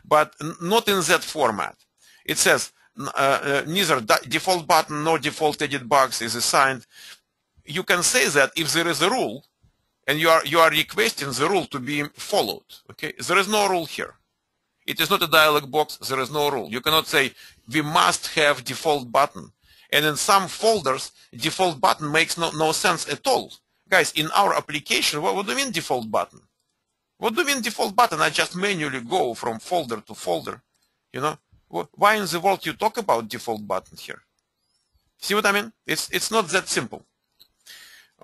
but not in that format. It says neither default button nor default edit box is assigned. You can say that if there is a rule, and you are requesting the rule to be followed. Okay, there is no rule here. It is not a dialog box. There is no rule. You cannot say we must have default button. And in some folders, default button makes no sense at all. Guys, in our application, what do you mean default button? What do you mean default button? I just manually go from folder to folder. You know, why in the world you talk about default button here? See what I mean? It's not that simple.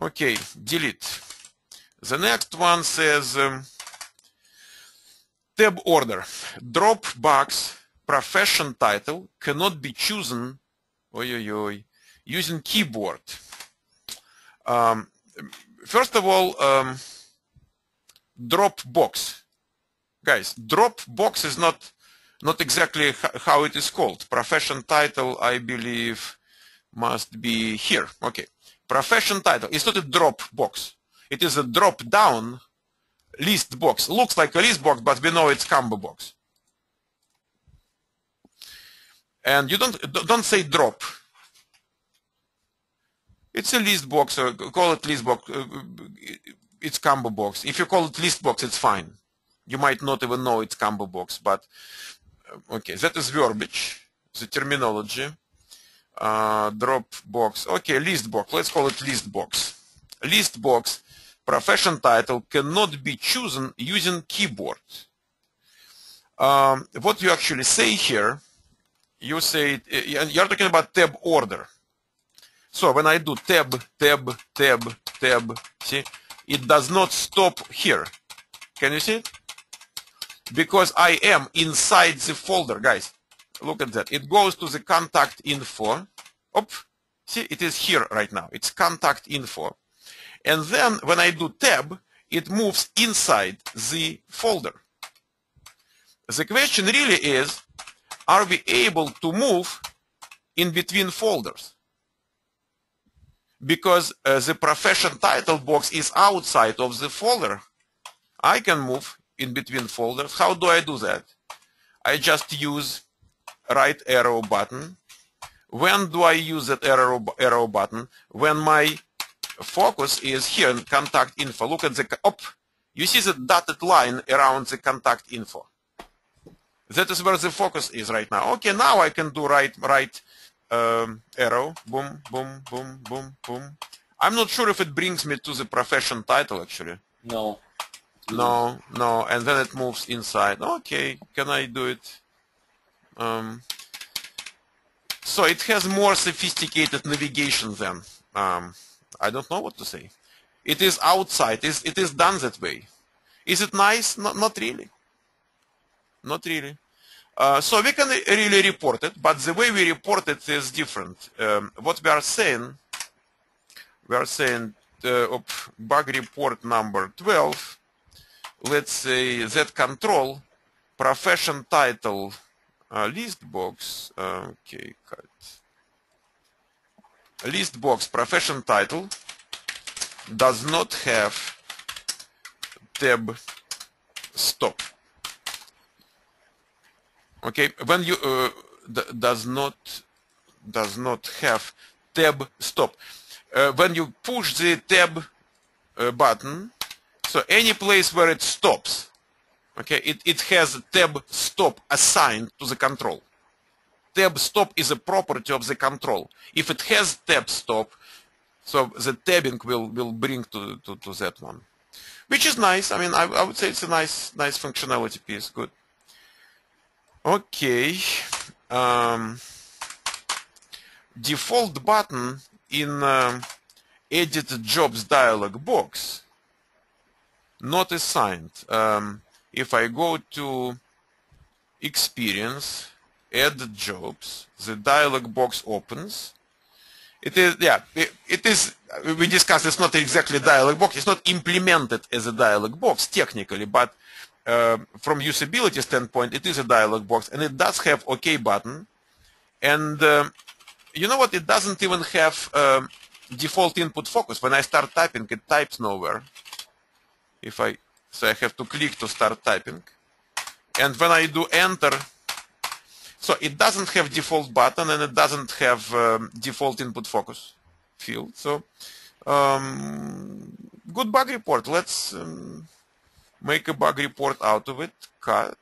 Okay, delete. The next one says tab order. Drop box profession title cannot be chosen using keyboard. First of all, drop box. Guys, drop box is not exactly how it is called. Profession title, I believe, must be here. Okay. Profession title. It's not a drop box. It is a drop down list box. Looks like a list box, but we know it's combo box. And you don't say drop. It's a list box, or call it list box. It's combo box. If you call it list box, it's fine. You might not even know it's combo box, but okay, that is verbiage, the terminology. Drop box. Okay, list box. Let's call it list box. List box profession title cannot be chosen using keyboard. What you actually say here, you say you're talking about tab order. So when I do tab, tab, tab, tab, see, it does not stop here. Can you see it? Because I am inside the folder, guys. Look at that. It goes to the contact info. Op. See, it is here right now. It's contact info. And then when I do tab, it moves inside the folder. The question really is, are we able to move in between folders? Because the profession title box is outside of the folder. I can move in between folders. How do I do that? I just use right arrow button. When do I use that arrow button? When my focus is here in contact info. Look at the, you see the dotted line around the contact info. That is where the focus is right now. Okay, now I can do right arrow, boom, boom, boom, boom, boom. I'm not sure if it brings me to the profession title actually. No. No, and then it moves inside. Okay, can I do it? So it has more sophisticated navigation then. I don't know what to say. It is outside. It is done that way. Is it nice? Not really. Not really. So we can really report it, but the way we report it is different. What we are saying bug report number 12. Let's say that control profession title list box. Okay, cut. List box profession title does not have tab stop. Okay, when you does not have tab stop. When you push the tab button, so any place where it stops, okay, it has tab stop assigned to the control. Tab stop is a property of the control. If it has tab stop, so the tabbing will bring to that one, which is nice. I mean, I would say it's a nice functionality piece. Good. Okay. Default button in edit jobs dialog box not assigned. If I go to experience, add jobs, the dialog box opens. It is, yeah, it is, we discussed it's not exactly a dialog box, it's not implemented as a dialog box technically, but from usability standpoint, it is a dialog box, and it does have OK button. And you know what? It doesn't even have default input focus. When I start typing, it types nowhere. So I have to click to start typing. And when I do enter, so it doesn't have default button and it doesn't have default input focus field. So good bug report. Let's make a bug report out of it. Cut.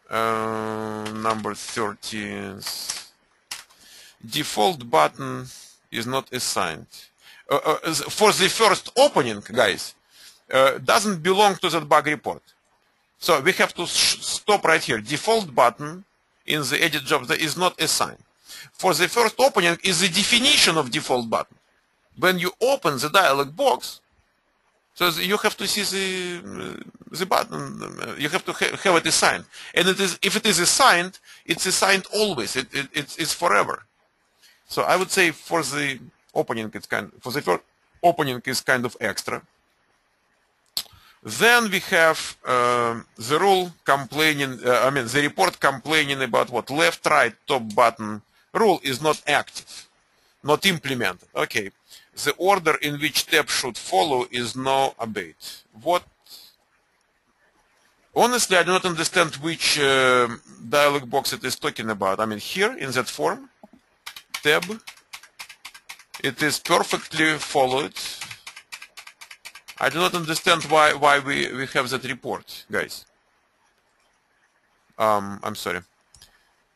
Number 13. Default button is not assigned. For the first opening, guys, doesn't belong to that bug report. So we have to stop right here. Default button in the edit jobs is not assigned. For the first opening is the definition of default button. When you open the dialog box, so you have to see the button. You have to have it assigned. And it is, if it is assigned, it's assigned always. It's forever. So I would say for the opening, it's for the first opening is kind of extra. Then we have the rule complaining, the report complaining about what? Left, right, top button rule is not active, not implemented. Okay. The order in which tab should follow is now obeyed. What? Honestly, I do not understand which dialog box it is talking about. I mean, here in that form, tab, it is perfectly followed. I do not understand why we have that report, guys. I'm sorry.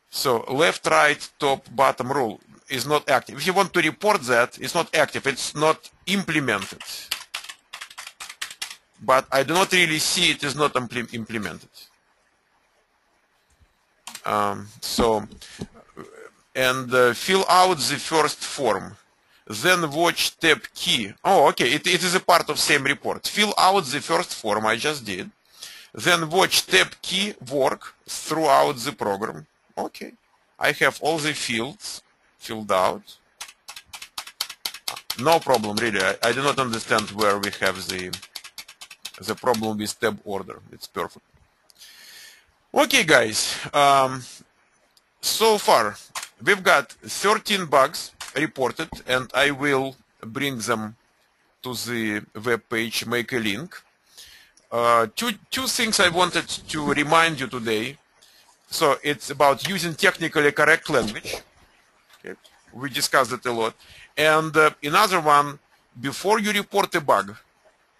So left, right, top, bottom rule is not active. If you want to report that, it's not active. It's not implemented. But I do not really see it is not implemented. Fill out the first form. Then watch tab key. Oh, okay, it is a part of same report. Fill out the first form I just did. Then watch tab key work throughout the program. Okay, I have all the fields filled out. No problem, really. I do not understand where we have the problem with tab order. It's perfect. Okay, guys. So far, we've got 13 bugs reported, and I will bring them to the web page, make a link. Two things I wanted to remind you today. So it's about using technically correct language. Okay. We discussed it a lot. And another one, before you report a bug,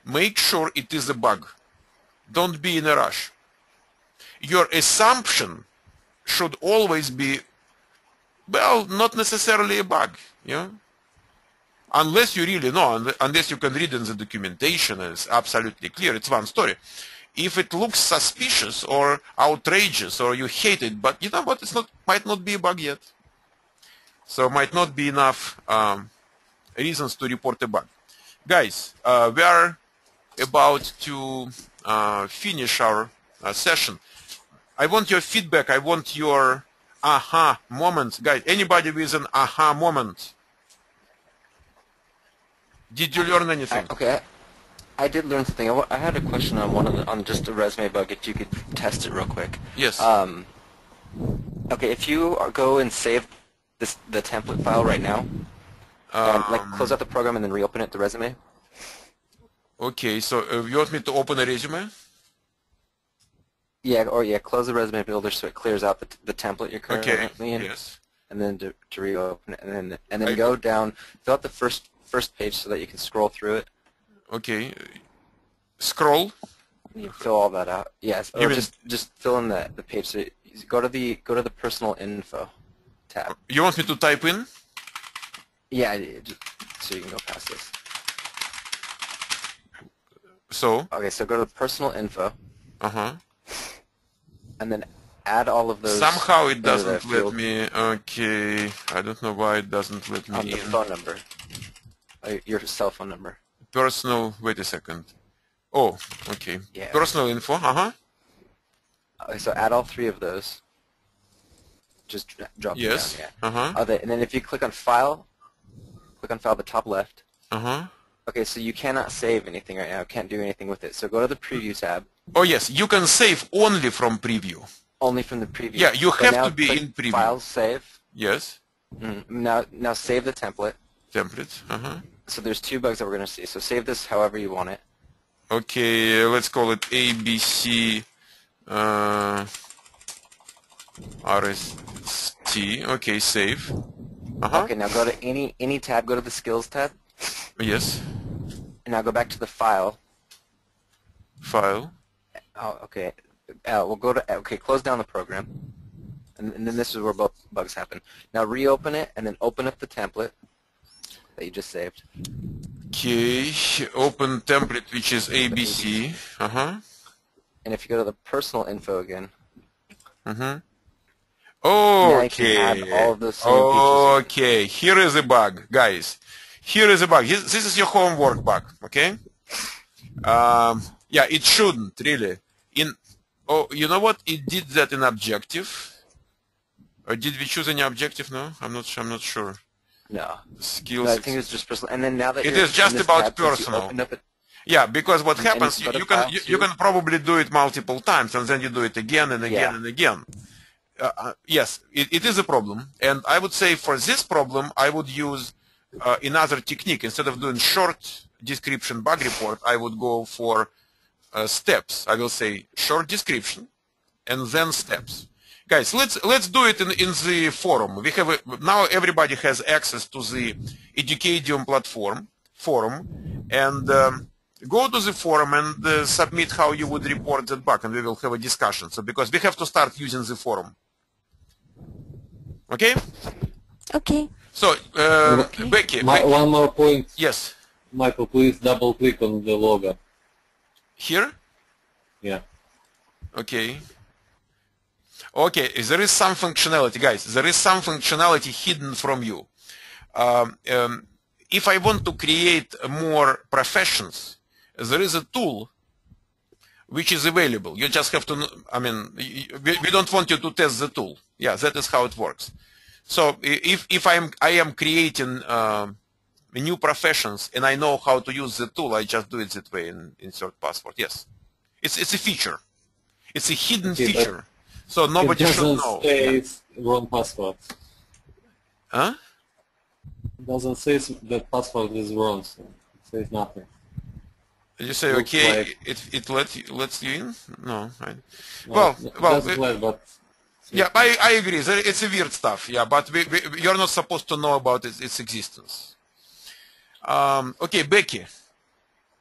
make sure it is a bug. Don't be in a rush. Your assumption should always be, well, not necessarily a bug. Yeah? unless you really know, unless you can read in the documentation, it's absolutely clear, it's one story. If it looks suspicious or outrageous or you hate it, but you know what, might not be a bug yet. So might not be enough reasons to report a bug. Guys, we are about to finish our session. I want your feedback. I want your aha moments. Guys, anybody with an aha moment? Did you learn anything? Okay, I did learn something. I had a question on on just a resume bug. If you could test it real quick. Yes. Okay, if you go and save the template file right now, and like close out the program and then reopen it, the resume. Okay, so you want me to open a resume? Yeah, or close the resume builder so it clears out the template you're currently in. Yes. And then to reopen it, and then go down, fill out the first page so that you can scroll through it. Okay. Scroll. You fill all that out. Yes. Or just fill in the page. So go to the personal info tab. You want me to type in? Yeah, so you can go past this. So. Okay, so go to the personal info. Uh-huh. And then add all of those. Somehow it doesn't let me. Okay, I don't know why it doesn't let me on the phone number. Your cell phone number. Personal. Wait a second. Oh, okay. Yeah. Personal info. Okay, so add all three of those. Just drop them Yes. down. Yeah. And then if you click on File, the top left. Okay, so you cannot save anything right now. Can't do anything with it. So go to the Preview tab. Oh yes, you can save only from preview. Only from the preview. Yeah, you have now to be in preview. File, save. Yes. Now save the template. Template. So there's two bugs that we're going to see. So save this however you want it. Okay, let's call it ABC RST. Okay, save. Okay, now go to any tab. Go to the Skills tab. Yes. And now go back to the File. File. Oh, okay. We'll go to close down the program, and then this is where both bugs happen. Now reopen it and then open up the template that you just saved. Okay, open template which is ABC. And if you go to the personal info again. Okay. Now you can add all of those same features. Okay, here is a bug, guys. Here is a bug. This is your homework bug. Okay. Yeah, it shouldn't really. Oh, you know what? It did that in objective. Or did we choose any objective? No, I'm not sure. No. Skills. No, I think it's just personal. And then now that it is just about personal. Yeah, because what happens, you can probably do it multiple times, and then you do it again and again and again. Yes, it is a problem, and I would say for this problem, I would use another technique. Instead of doing short description bug report, I would go for steps. I will say short description and then steps. Guys, let's do it in the forum. We have now everybody has access to the Educadium platform forum, and go to the forum and submit how you would report that bug, and we will have a discussion. So because we have to start using the forum. Okay? Okay. So Becky, One more point. Yes. Michael, please double click on the logo. Here? Yeah. Okay. Okay, there is some functionality, guys. There is some functionality hidden from you. If I want to create more professions, there is a tool which is available. You just have to, I mean, we don't want you to test the tool. Yeah, that is how it works. So if I am creating new professions and I know how to use the tool, I just do it that way and insert password. Yes, it's a feature. It's a hidden feature, so nobody should know. It doesn't say wrong password. Huh? It doesn't say that password is wrong. So it says nothing. You say Looks okay, like it lets you in? No. well, yeah, I agree. It's a weird stuff. Yeah, but you're not supposed to know about its existence. Okay, Becky.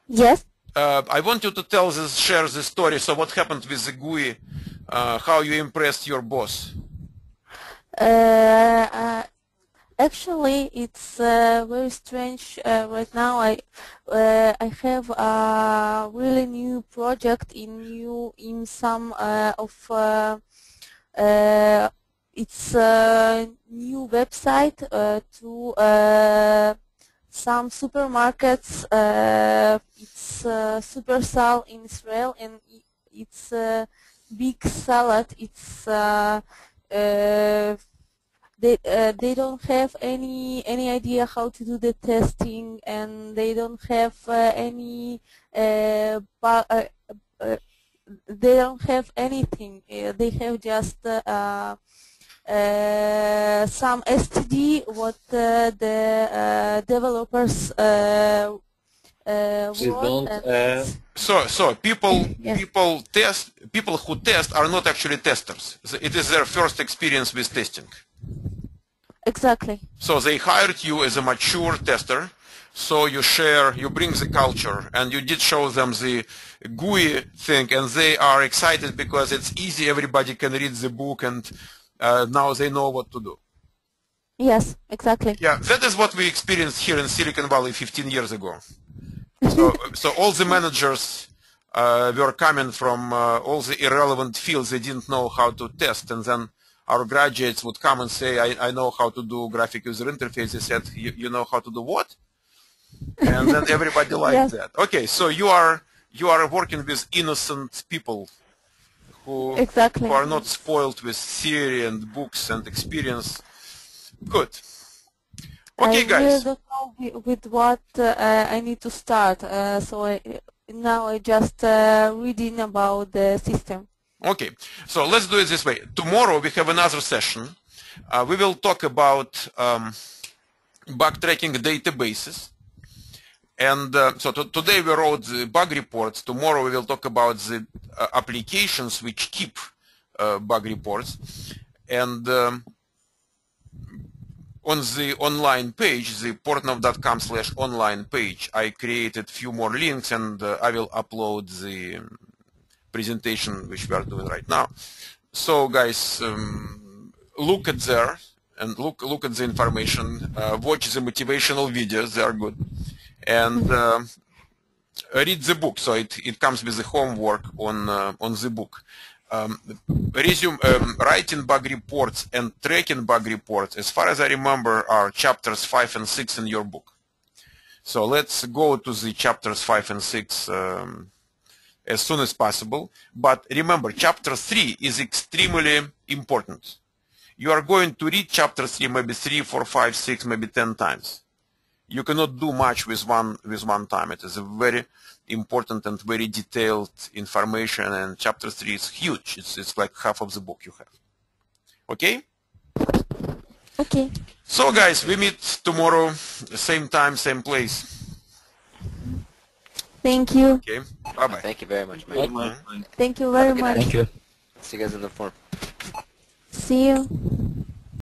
Yes. I want you to share the story. So what happened with the GUI? How you impressed your boss? Actually, it's very strange right now. I have a really new project in some of it's a new website to some supermarkets. It's Supersal in Israel, and it's a big salad. It's they don't have any idea how to do the testing, and they don't have any they don't have anything. They have just some STD what the developers Please wrote, don't. and So people yes, people who test are not actually testers. It is their first experience with testing. exactly. So they hired you as a mature tester. So you bring the culture, and you did show them the GUI thing, and they are excited because it's easy. Everybody can read the book, and now they know what to do. Yes, exactly. Yeah, that is what we experienced here in Silicon Valley 15 years ago. So all the managers were coming from all the irrelevant fields. They didn't know how to test, and then our graduates would come and say, I know how to do graphic user interface. They said, you know how to do what? And then everybody liked Yes, that. Okay, so you are working with innocent people who exactly. are not spoiled with theory and books and experience. Good. Okay, I guys. really don't know with what I need to start. So now I just reading about the system. Okay, so let's do it this way. Tomorrow we have another session. We will talk about backtracking databases. And so today we wrote the bug reports. Tomorrow we will talk about the applications which keep bug reports. And on the online page, the portnow.com/online page, I created few more links, and I will upload the presentation which we are doing right now. So guys, look at there and look at the information, watch the motivational videos, they are good, and read the book. So it comes with the homework on the book. Writing bug reports and tracking bug reports, as far as I remember, are chapters 5 and 6 in your book. So let's go to the chapters 5 and 6 as soon as possible. But remember, chapter 3 is extremely important. You are going to read chapter 3 maybe 3, 4, 5, 6, maybe 10 times. You cannot do much with one time. It is a very important and very detailed information, and chapter 3 is huge. It's like half of the book you have. Okay? Okay. So guys, we meet tomorrow, same time, same place. Thank you. Okay? Bye-bye. Thank you very much, man. Thank you very Have a good much. night. Thank you. See you guys in the forum. See you.